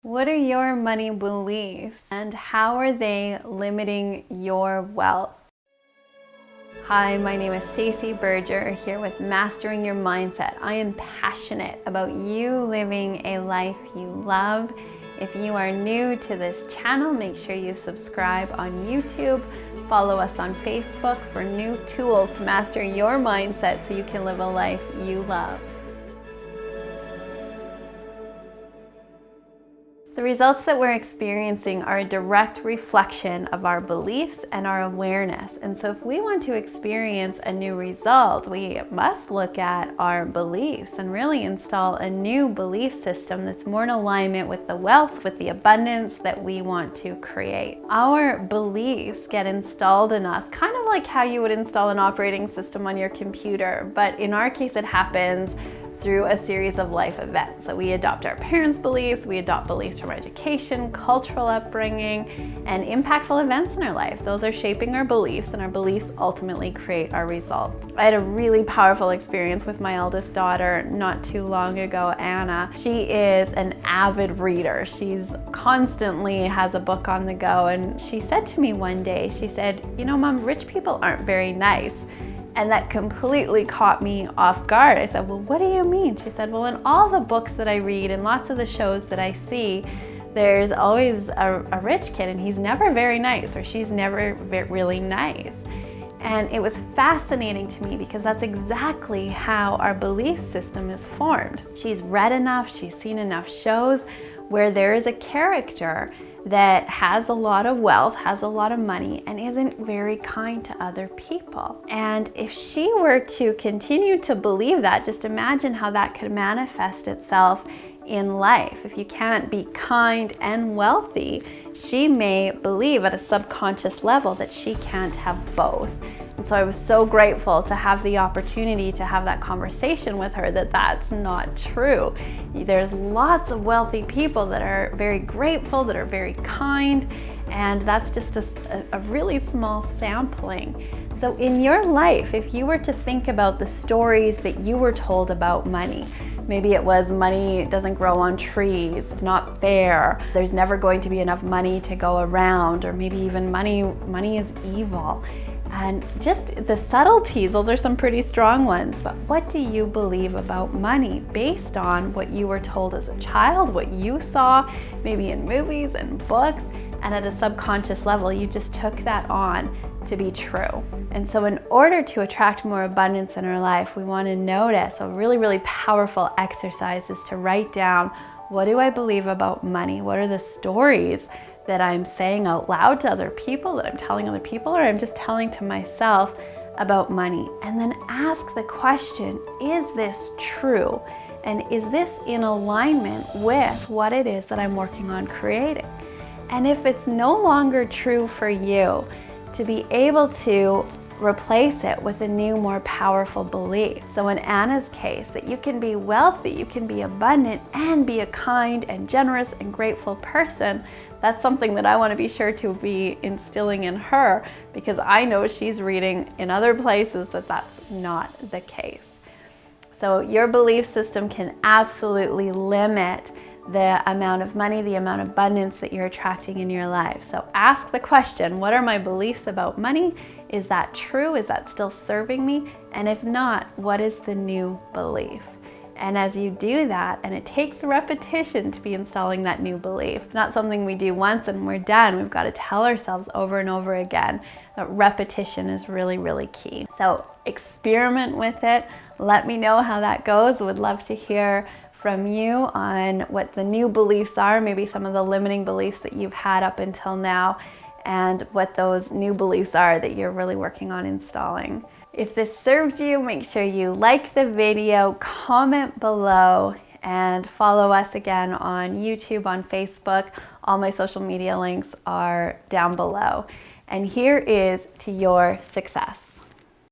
What are your money beliefs and how are they limiting your wealth? Hi, my name is Stacey Berger here with Mastering Your Mindset. I am passionate about you living a life you love. If you are new to this channel, make sure you subscribe on YouTube. Follow us on Facebook for new tools to master your mindset so you can live a life you love. The results that we're experiencing are a direct reflection of our beliefs and our awareness. And so if we want to experience a new result, we must look at our beliefs and really install a new belief system that's more in alignment with the wealth, with the abundance that we want to create. Our beliefs get installed in us, kind of like how you would install an operating system on your computer. But in our case, it happens through a series of life events. So we adopt our parents' beliefs, we adopt beliefs from our education, cultural upbringing, and impactful events in our life. Those are shaping our beliefs, and our beliefs ultimately create our results. I had a really powerful experience with my eldest daughter not too long ago, Anna. She is an avid reader. She's constantly has a book on the go, and she said to me one day, she said, "You know, Mom, rich people aren't very nice." And that completely caught me off guard. I said, "Well, what do you mean?" She said, "Well, in all the books that I read and lots of the shows that I see, there's always a rich kid and he's never very nice, or she's never really nice." And it was fascinating to me because that's exactly how our belief system is formed. She's read enough, she's seen enough shows where there is a character that has a lot of wealth, has a lot of money, and isn't very kind to other people. And if she were to continue to believe that, just imagine how that could manifest itself in life. If you can't be kind and wealthy, she may believe at a subconscious level that she can't have both. And so I was so grateful to have the opportunity to have that conversation with her that that's not true. There's lots of wealthy people that are very grateful, that are very kind, and that's just a really small sampling. So in your life, if you were to think about the stories that you were told about money, maybe it was money doesn't grow on trees, it's not fair, there's never going to be enough money to go around, or maybe even money is evil. And just the subtleties, those are some pretty strong ones. But what do you believe about money based on what you were told as a child, what you saw maybe in movies and books, and at a subconscious level, you just took that on to be true. And so in order to attract more abundance in our life, we want to notice a really, really powerful exercise is to write down, what do I believe about money? What are the stories that I'm saying out loud to other people, that I'm telling other people, or I'm just telling to myself about money? And then ask the question, is this true? And is this in alignment with what it is that I'm working on creating? And if it's no longer true for you, to be able to replace it with a new, more powerful belief. So in Anna's case, that you can be wealthy, you can be abundant, and be a kind and generous and grateful person. That's something that I want to be sure to be instilling in her, because I know she's reading in other places that that's not the case. So your belief system can absolutely limit the amount of money, the amount of abundance that you're attracting in your life. So ask the question, what are my beliefs about money? Is that true? Is that still serving me? And if not, what is the new belief? And as you do that, and it takes repetition to be installing that new belief. It's not something we do once and we're done. We've got to tell ourselves over and over again that repetition is really, really key. So experiment with it. Let me know how that goes. Would love to hear from you on what the new beliefs are, maybe some of the limiting beliefs that you've had up until now, and what those new beliefs are that you're really working on installing. If this served you, make sure you like the video, comment below, and follow us again on YouTube, on Facebook. All my social media links are down below. And here is to your success.